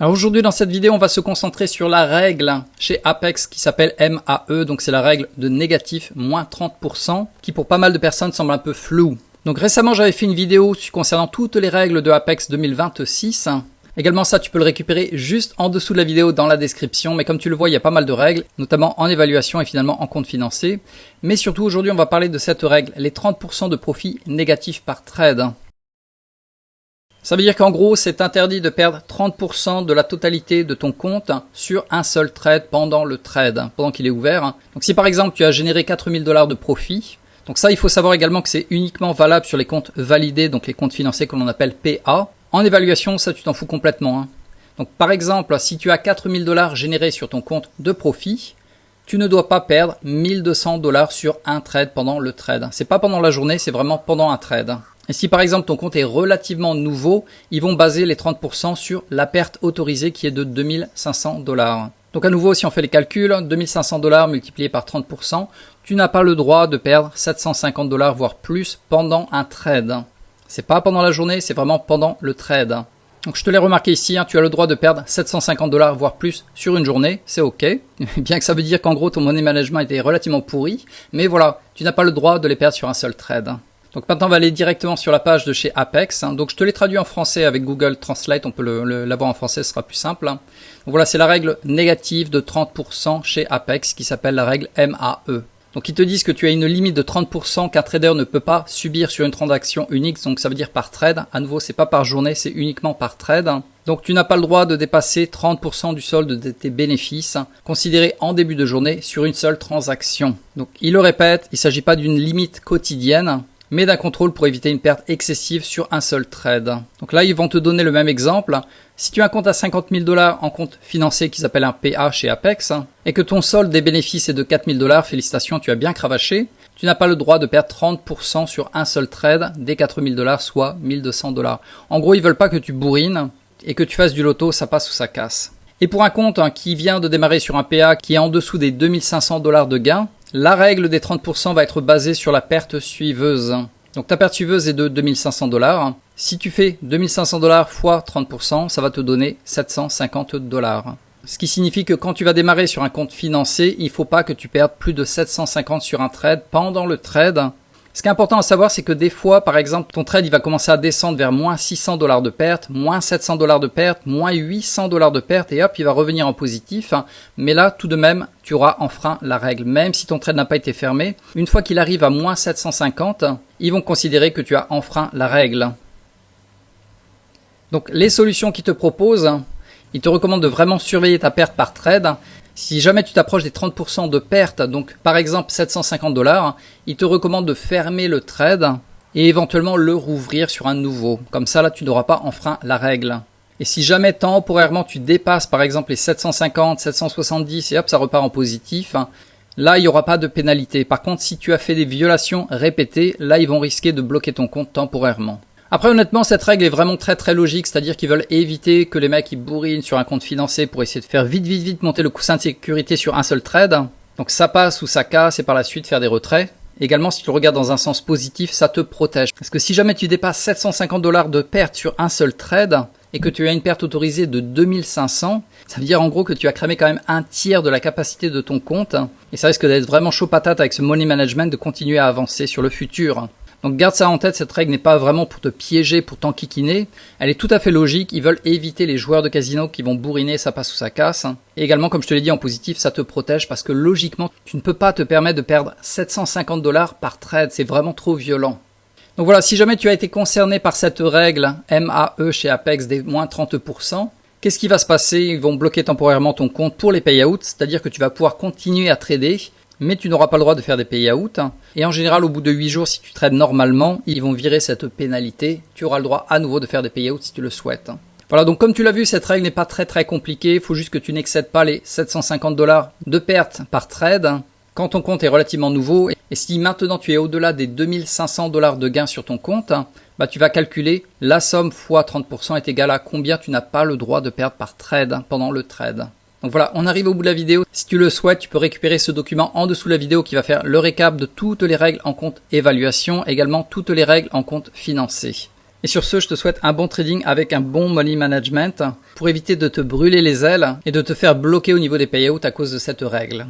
Alors aujourd'hui dans cette vidéo on va se concentrer sur la règle chez Apex qui s'appelle MAE, donc c'est la règle de négatif moins 30% qui pour pas mal de personnes semble un peu floue. Donc récemment j'avais fait une vidéo concernant toutes les règles de Apex 2026. Également ça tu peux le récupérer juste en dessous de la vidéo dans la description, mais comme tu le vois il y a pas mal de règles, notamment en évaluation et finalement en compte financier. Mais surtout aujourd'hui on va parler de cette règle, les 30% de profit négatif par trade. Ça veut dire qu'en gros, c'est interdit de perdre 30% de la totalité de ton compte sur un seul trade pendant le trade, pendant qu'il est ouvert. Donc si par exemple tu as généré 4000 $ de profit, donc ça il faut savoir également que c'est uniquement valable sur les comptes validés, donc les comptes financiers que l'on appelle PA. En évaluation, ça tu t'en fous complètement. Donc par exemple, si tu as 4000 $ générés sur ton compte de profit, tu ne dois pas perdre 1200 $ sur un trade pendant le trade. C'est pas pendant la journée, c'est vraiment pendant un trade. Et si par exemple ton compte est relativement nouveau, ils vont baser les 30% sur la perte autorisée qui est de 2500 $. Donc à nouveau, si on fait les calculs, 2500 $ multiplié par 30%, tu n'as pas le droit de perdre 750 $, voire plus, pendant un trade. C'est pas pendant la journée, c'est vraiment pendant le trade. Donc je te l'ai remarqué ici, tu as le droit de perdre 750 $, voire plus sur une journée, c'est ok. Bien que ça veut dire qu'en gros ton money management était relativement pourri, mais voilà, tu n'as pas le droit de les perdre sur un seul trade. Donc maintenant on va aller directement sur la page de chez Apex. Donc je te l'ai traduit en français avec Google Translate, on peut l'avoir en français, ce sera plus simple. Donc voilà, c'est la règle négative de 30% chez Apex qui s'appelle la règle MAE. Donc ils te disent que tu as une limite de 30% qu'un trader ne peut pas subir sur une transaction unique, donc ça veut dire par trade. À nouveau, c'est pas par journée, c'est uniquement par trade. Donc tu n'as pas le droit de dépasser 30% du solde de tes bénéfices considérés en début de journée sur une seule transaction. Donc il le répète, il ne s'agit pas d'une limite quotidienne, mais d'un contrôle pour éviter une perte excessive sur un seul trade. Donc là, ils vont te donner le même exemple. Si tu as un compte à 50 000 $ en compte financier qui s'appelle un PA chez Apex, et que ton solde des bénéfices est de 4 000 $, félicitations, tu as bien cravaché, tu n'as pas le droit de perdre 30% sur un seul trade des 4 000 $, soit 1200 $. En gros, ils veulent pas que tu bourrines et que tu fasses du loto, ça passe ou ça casse. Et pour un compte qui vient de démarrer sur un PA qui est en dessous des 2500 $ de gain, la règle des 30% va être basée sur la perte suiveuse. Donc ta perte suiveuse est de 2500 $. Si tu fais 2500 $ fois 30%, ça va te donner 750 $. Ce qui signifie que quand tu vas démarrer sur un compte financier, il ne faut pas que tu perdes plus de 750 sur un trade pendant le trade. Ce qui est important à savoir, c'est que des fois, par exemple, ton trade il va commencer à descendre vers moins 600 $ de perte, moins 700 $ de perte, moins 800 $ de perte, et hop, il va revenir en positif. Mais là, tout de même, tu auras enfreint la règle. Même si ton trade n'a pas été fermé, une fois qu'il arrive à moins 750, ils vont considérer que tu as enfreint la règle. Donc, les solutions qu'ils te proposent, ils te recommandent de vraiment surveiller ta perte par trade. Si jamais tu t'approches des 30% de perte, donc par exemple 750 $, il te recommande de fermer le trade et éventuellement le rouvrir sur un nouveau. Comme ça, là, tu n'auras pas enfreint la règle. Et si jamais temporairement tu dépasses par exemple les 750, 770 et hop, ça repart en positif, là, il n'y aura pas de pénalité. Par contre, si tu as fait des violations répétées, là, ils vont risquer de bloquer ton compte temporairement. Après, honnêtement, cette règle est vraiment très logique, c'est-à-dire qu'ils veulent éviter que les mecs ils bourrinent sur un compte financier pour essayer de faire vite monter le coussin de sécurité sur un seul trade. Donc ça passe ou ça casse et par la suite faire des retraits. Également, si tu le regardes dans un sens positif, ça te protège. Parce que si jamais tu dépasses 750 $ de perte sur un seul trade et que tu as une perte autorisée de 2500, ça veut dire en gros que tu as cramé quand même un tiers de la capacité de ton compte. Et ça risque d'être vraiment chaud patate avec ce money management de continuer à avancer sur le futur. Donc garde ça en tête, cette règle n'est pas vraiment pour te piéger, pour t'enquiquiner. Elle est tout à fait logique, ils veulent éviter les joueurs de casino qui vont bourriner, ça passe ou ça casse. Et également, comme je te l'ai dit en positif, ça te protège parce que logiquement, tu ne peux pas te permettre de perdre 750 $ par trade, c'est vraiment trop violent. Donc voilà, si jamais tu as été concerné par cette règle MAE chez Apex des moins 30%, qu'est-ce qui va se passer? Ils vont bloquer temporairement ton compte pour les payouts, c'est-à-dire que tu vas pouvoir continuer à trader, mais tu n'auras pas le droit de faire des payouts. Et en général, au bout de 8 jours, si tu trades normalement, ils vont virer cette pénalité. Tu auras le droit à nouveau de faire des payouts si tu le souhaites. Voilà, donc comme tu l'as vu, cette règle n'est pas très compliquée. Il faut juste que tu n'excèdes pas les 750 $ de perte par trade quand ton compte est relativement nouveau. Et si maintenant tu es au-delà des 2500 $ de gains sur ton compte, tu vas calculer la somme fois 30% est égale à combien tu n'as pas le droit de perdre par trade pendant le trade. Donc voilà, on arrive au bout de la vidéo. Si tu le souhaites, tu peux récupérer ce document en dessous de la vidéo qui va faire le récap de toutes les règles en compte évaluation, également toutes les règles en compte financier. Et sur ce, je te souhaite un bon trading avec un bon money management pour éviter de te brûler les ailes et de te faire bloquer au niveau des payouts à cause de cette règle.